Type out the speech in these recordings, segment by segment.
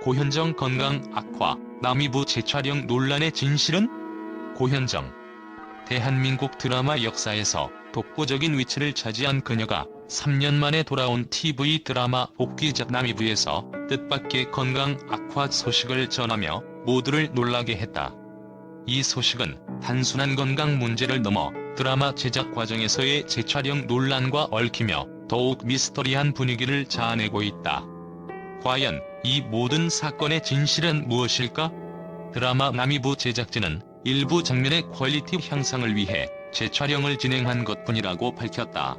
고현정 건강 악화, 남이부 재촬영 논란의 진실은? 고현정. 대한민국 드라마 역사에서 독보적인 위치를 차지한 그녀가 3년 만에 돌아온 TV 드라마 복귀작 남이부에서 뜻밖의 건강 악화 소식을 전하며 모두를 놀라게 했다. 이 소식은 단순한 건강 문제를 넘어 드라마 제작 과정에서의 재촬영 논란과 얽히며 더욱 미스터리한 분위기를 자아내고 있다. 과연 이 모든 사건의 진실은 무엇일까? 드라마 남이부 제작진은 일부 장면의 퀄리티 향상을 위해 재촬영을 진행한 것뿐이라고 밝혔다.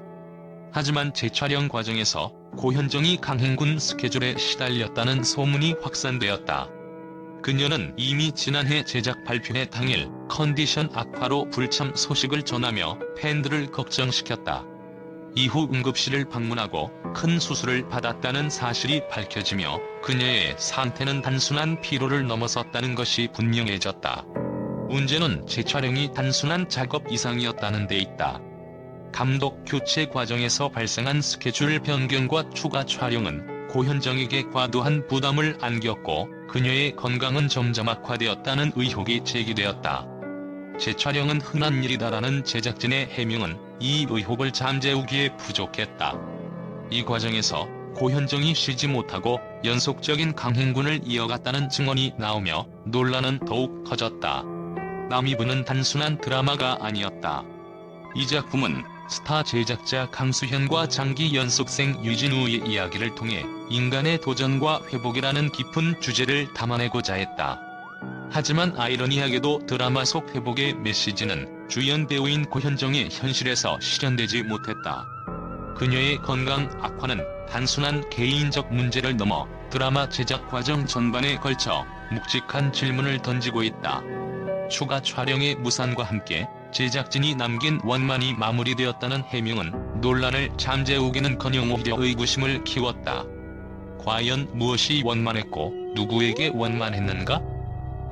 하지만 재촬영 과정에서 고현정이 강행군 스케줄에 시달렸다는 소문이 확산되었다. 그녀는 이미 지난해 제작 발표회 당일 컨디션 악화로 불참 소식을 전하며 팬들을 걱정시켰다. 이후 응급실을 방문하고 큰 수술을 받았다는 사실이 밝혀지며 그녀의 상태는 단순한 피로를 넘어섰다는 것이 분명해졌다. 문제는 재촬영이 단순한 작업 이상이었다는 데 있다. 감독 교체 과정에서 발생한 스케줄 변경과 추가 촬영은 고현정에게 과도한 부담을 안겼고 그녀의 건강은 점점 악화되었다는 의혹이 제기되었다. 재촬영은 흔한 일이다라는 제작진의 해명은 이 의혹을 잠재우기에 부족했다. 이 과정에서 고현정이 쉬지 못하고 연속적인 강행군을 이어갔다는 증언이 나오며 논란은 더욱 커졌다. 남이부는 단순한 드라마가 아니었다. 이 작품은 스타 제작자 강수현과 장기 연속생 유진우의 이야기를 통해 인간의 도전과 회복이라는 깊은 주제를 담아내고자 했다. 하지만 아이러니하게도 드라마 속 회복의 메시지는 주연 배우인 고현정의 현실에서 실현되지 못했다. 그녀의 건강 악화는 단순한 개인적 문제를 넘어 드라마 제작 과정 전반에 걸쳐 묵직한 질문을 던지고 있다. 추가 촬영의 무산과 함께 제작진이 남긴 원만이 마무리되었다는 해명은 논란을 잠재우기는커녕 오히려 의구심을 키웠다. 과연 무엇이 원만했고 누구에게 원만했는가?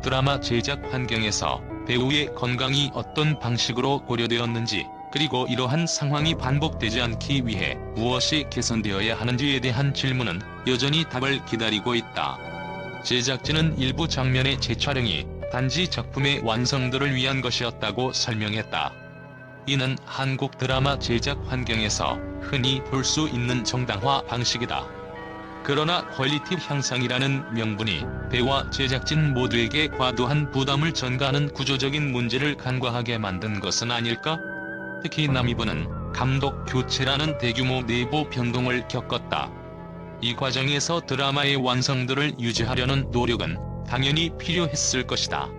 드라마 제작 환경에서 배우의 건강이 어떤 방식으로 고려되었는지, 그리고 이러한 상황이 반복되지 않기 위해 무엇이 개선되어야 하는지에 대한 질문은 여전히 답을 기다리고 있다. 제작진은 일부 장면의 재촬영이 단지 작품의 완성도를 위한 것이었다고 설명했다. 이는 한국 드라마 제작 환경에서 흔히 볼 수 있는 정당화 방식이다. 그러나 퀄리티 향상이라는 명분이 배우와 제작진 모두에게 과도한 부담을 전가하는 구조적인 문제를 간과하게 만든 것은 아닐까? 특히 남이부는 감독 교체라는 대규모 내부 변동을 겪었다. 이 과정에서 드라마의 완성도를 유지하려는 노력은 당연히 필요했을 것이다.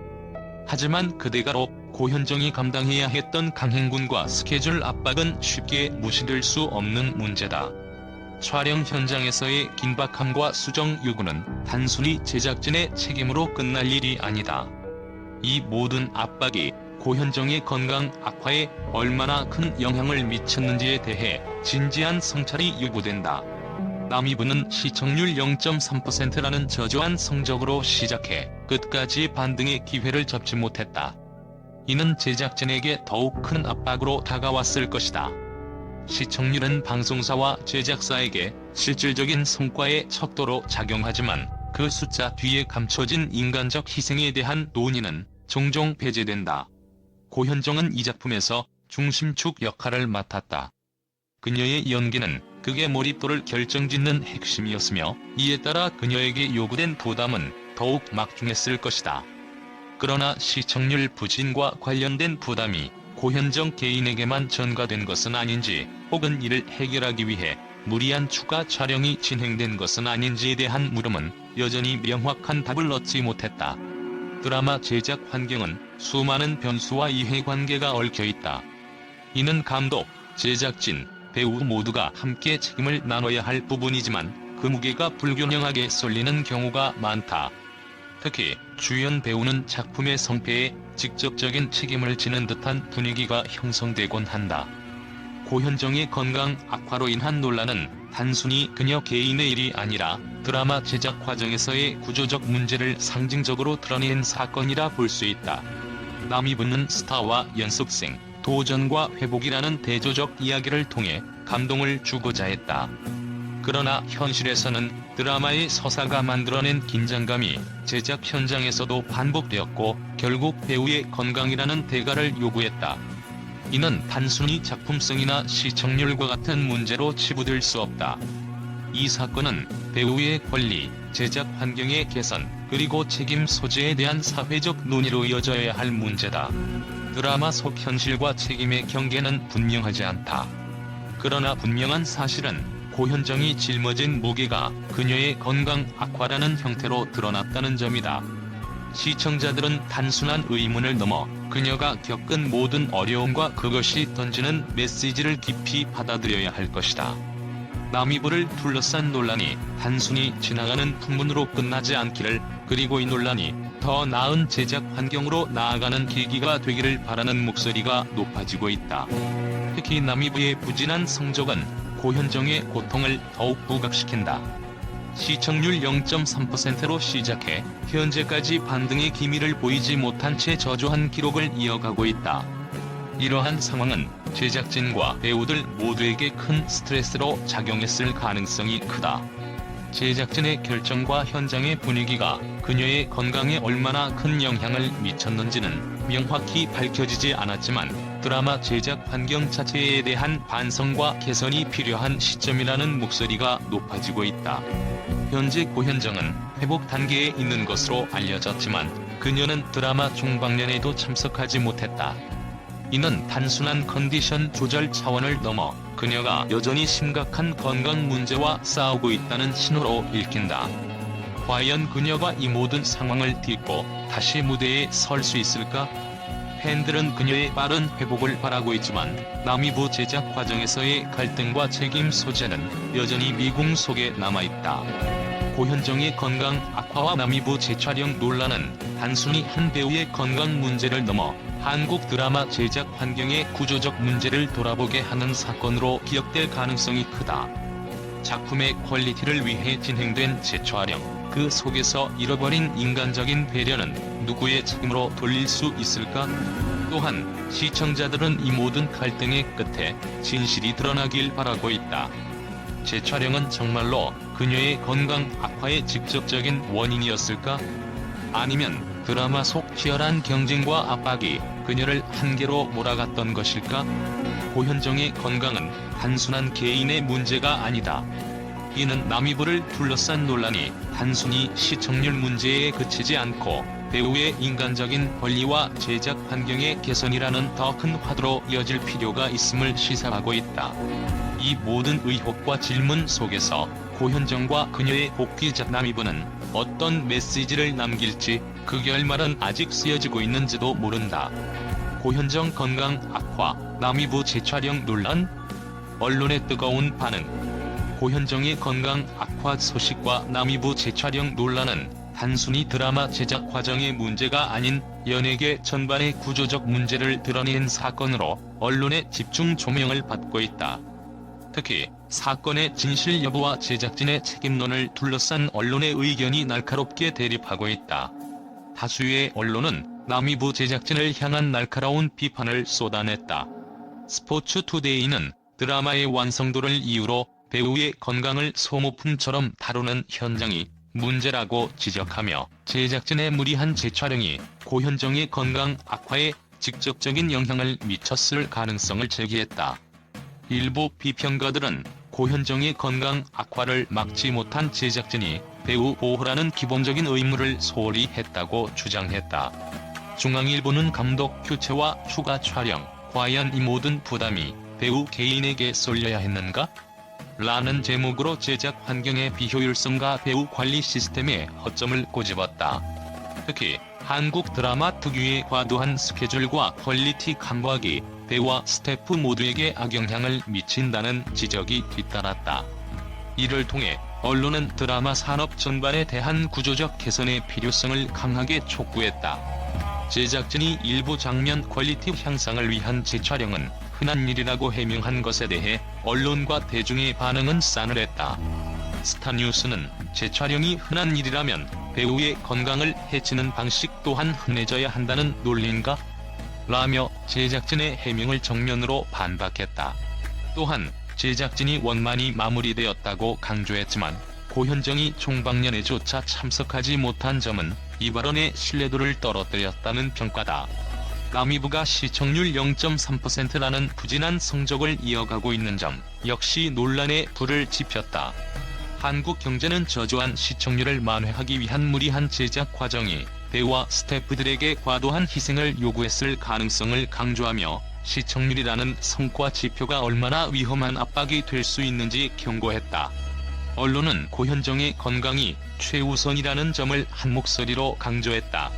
하지만 그 대가로 고현정이 감당해야 했던 강행군과 스케줄 압박은 쉽게 무시될 수 없는 문제다. 촬영 현장에서의 긴박함과 수정 요구는 단순히 제작진의 책임으로 끝날 일이 아니다. 이 모든 압박이 고현정의 건강 악화에 얼마나 큰 영향을 미쳤는지에 대해 진지한 성찰이 요구된다. 남이부는 시청률 0.3%라는 저조한 성적으로 시작해 끝까지 반등의 기회를 잡지 못했다. 이는 제작진에게 더욱 큰 압박으로 다가왔을 것이다. 시청률은 방송사와 제작사에게 실질적인 성과의 척도로 작용하지만 그 숫자 뒤에 감춰진 인간적 희생에 대한 논의는 종종 배제된다. 고현정은 이 작품에서 중심축 역할을 맡았다. 그녀의 연기는 극의 몰입도를 결정짓는 핵심이었으며 이에 따라 그녀에게 요구된 부담은 더욱 막중했을 것이다. 그러나 시청률 부진과 관련된 부담이 고현정 개인에게만 전가된 것은 아닌지, 혹은 이를 해결하기 위해 무리한 추가 촬영이 진행된 것은 아닌지에 대한 물음은 여전히 명확한 답을 얻지 못했다. 드라마 제작 환경은 수많은 변수와 이해관계가 얽혀있다. 이는 감독, 제작진, 배우 모두가 함께 책임을 나눠야 할 부분이지만 그 무게가 불균형하게 쏠리는 경우가 많다. 특히 주연 배우는 작품의 성패에 직접적인 책임을 지는 듯한 분위기가 형성되곤 한다. 고현정의 건강 악화로 인한 논란은 단순히 그녀 개인의 일이 아니라 드라마 제작 과정에서의 구조적 문제를 상징적으로 드러낸 사건이라 볼 수 있다. 남이부는 스타와 연속생, 도전과 회복이라는 대조적 이야기를 통해 감동을 주고자 했다. 그러나 현실에서는 드라마의 서사가 만들어낸 긴장감이 제작 현장에서도 반복되었고 결국 배우의 건강이라는 대가를 요구했다. 이는 단순히 작품성이나 시청률과 같은 문제로 치부될 수 없다. 이 사건은 배우의 권리, 제작 환경의 개선, 그리고 책임 소재에 대한 사회적 논의로 이어져야 할 문제다. 드라마 속 현실과 책임의 경계는 분명하지 않다. 그러나 분명한 사실은 고현정이 짊어진 무게가 그녀의 건강 악화라는 형태로 드러났다는 점이다. 시청자들은 단순한 의문을 넘어 그녀가 겪은 모든 어려움과 그것이 던지는 메시지를 깊이 받아들여야 할 것이다. 남이부를 둘러싼 논란이 단순히 지나가는 풍문으로 끝나지 않기를, 그리고 이 논란이 더 나은 제작 환경으로 나아가는 계기가 되기를 바라는 목소리가 높아지고 있다. 특히 남이부의 부진한 성적은 고현정의 고통을 더욱 부각시킨다. 시청률 0.3%로 시작해 현재까지 반등의 기미를 보이지 못한 채 저조한 기록을 이어가고 있다. 이러한 상황은 제작진과 배우들 모두에게 큰 스트레스로 작용했을 가능성이 크다. 제작진의 결정과 현장의 분위기가 그녀의 건강에 얼마나 큰 영향을 미쳤는지는 명확히 밝혀지지 않았지만 드라마 제작 환경 자체에 대한 반성과 개선이 필요한 시점이라는 목소리가 높아지고 있다. 현재 고현정은 회복 단계에 있는 것으로 알려졌지만 그녀는 드라마 종방년에도 참석하지 못했다. 이는 단순한 컨디션 조절 차원을 넘어 그녀가 여전히 심각한 건강 문제와 싸우고 있다는 신호로 읽힌다. 과연 그녀가 이 모든 상황을 딛고 다시 무대에 설 수 있을까? 팬들은 그녀의 빠른 회복을 바라고 있지만 남이부 제작 과정에서의 갈등과 책임 소재는 여전히 미궁 속에 남아있다. 고현정의 건강 악화와 남이부 재촬영 논란은 단순히 한 배우의 건강 문제를 넘어 한국 드라마 제작 환경의 구조적 문제를 돌아보게 하는 사건으로 기억될 가능성이 크다. 작품의 퀄리티를 위해 진행된 재촬영, 그 속에서 잃어버린 인간적인 배려는 누구의 책임으로 돌릴 수 있을까? 또한 시청자들은 이 모든 갈등의 끝에 진실이 드러나길 바라고 있다. 재촬영은 정말로 그녀의 건강 악화의 직접적인 원인이었을까? 아니면 드라마 속 치열한 경쟁과 압박이 그녀를 한계로 몰아갔던 것일까? 고현정의 건강은 단순한 개인의 문제가 아니다. 이는 남이부를 둘러싼 논란이 단순히 시청률 문제에 그치지 않고 배우의 인간적인 권리와 제작 환경의 개선이라는 더 큰 화두로 이어질 필요가 있음을 시사하고 있다. 이 모든 의혹과 질문 속에서 고현정과 그녀의 복귀자 남이부는 어떤 메시지를 남길지 그 결말은 아직 쓰여지고 있는지도 모른다. 고현정 건강 악화, 남이부 재촬영 논란? 언론의 뜨거운 반응. 고현정의 건강 악화 소식과 남이부 재촬영 논란은 단순히 드라마 제작 과정의 문제가 아닌 연예계 전반의 구조적 문제를 드러낸 사건으로 언론의 집중 조명을 받고 있다. 특히 사건의 진실 여부와 제작진의 책임론을 둘러싼 언론의 의견이 날카롭게 대립하고 있다. 다수의 언론은 남이부 제작진을 향한 날카로운 비판을 쏟아냈다. 스포츠투데이는 드라마의 완성도를 이유로 배우의 건강을 소모품처럼 다루는 현장이 문제라고 지적하며 제작진의 무리한 재촬영이 고현정의 건강 악화에 직접적인 영향을 미쳤을 가능성을 제기했다. 일부 비평가들은 고현정의 건강 악화를 막지 못한 제작진이 배우 보호라는 기본적인 의무를 소홀히 했다고 주장했다. 중앙일보는 감독 교체와 추가 촬영, 과연 이 모든 부담이 배우 개인에게 쏠려야 했는가? 라는 제목으로 제작 환경의 비효율성과 배우 관리 시스템에 허점을 꼬집었다. 특히 한국 드라마 특유의 과도한 스케줄과 퀄리티 감각이 배우와 스태프 모두에게 악영향을 미친다는 지적이 뒤따랐다. 이를 통해 언론은 드라마 산업 전반에 대한 구조적 개선의 필요성을 강하게 촉구했다. 제작진이 일부 장면 퀄리티 향상을 위한 재촬영은 흔한 일이라고 해명한 것에 대해 언론과 대중의 반응은 싸늘했다. 스타뉴스는 재촬영이 흔한 일이라면 배우의 건강을 해치는 방식 또한 흔해져야 한다는 논리인가? 라며 제작진의 해명을 정면으로 반박했다. 또한 제작진이 원만히 마무리되었다고 강조했지만 고현정이 총방년회조차 참석하지 못한 점은 이 발언의 신뢰도를 떨어뜨렸다는 평가다. 남이부가 시청률 0.3%라는 부진한 성적을 이어가고 있는 점 역시 논란에 불을 지폈다. 한국경제는 저조한 시청률을 만회하기 위한 무리한 제작 과정이 배우와 스태프들에게 과도한 희생을 요구했을 가능성을 강조하며 시청률이라는 성과 지표가 얼마나 위험한 압박이 될 수 있는지 경고했다. 언론은 고현정의 건강이 최우선이라는 점을 한 목소리로 강조했다.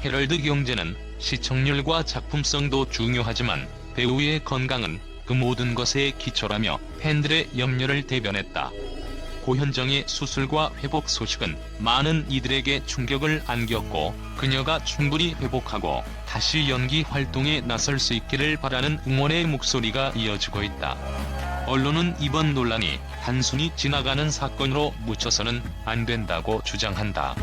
헤럴드 경제는 시청률과 작품성도 중요하지만 배우의 건강은 그 모든 것의 기초라며 팬들의 염려를 대변했다. 고현정의 수술과 회복 소식은 많은 이들에게 충격을 안겼고 그녀가 충분히 회복하고 다시 연기 활동에 나설 수 있기를 바라는 응원의 목소리가 이어지고 있다. 언론은 이번 논란이 단순히 지나가는 사건으로 묻혀서는 안 된다고 주장한다.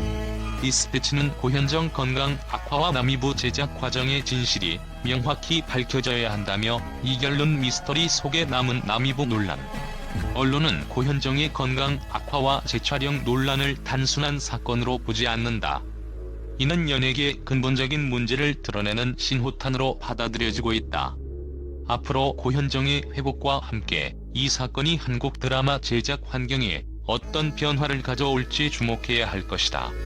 디스패치는 고현정 건강 악화와 남이부 제작 과정의 진실이 명확히 밝혀져야 한다며 이결론 미스터리 속에 남은 남이부 논란. 언론은 고현정의 건강 악화와 재촬영 논란을 단순한 사건으로 보지 않는다. 이는 연예계의 근본적인 문제를 드러내는 신호탄으로 받아들여지고 있다. 앞으로 고현정의 회복과 함께 이 사건이 한국 드라마 제작 환경에 어떤 변화를 가져올지 주목해야 할 것이다.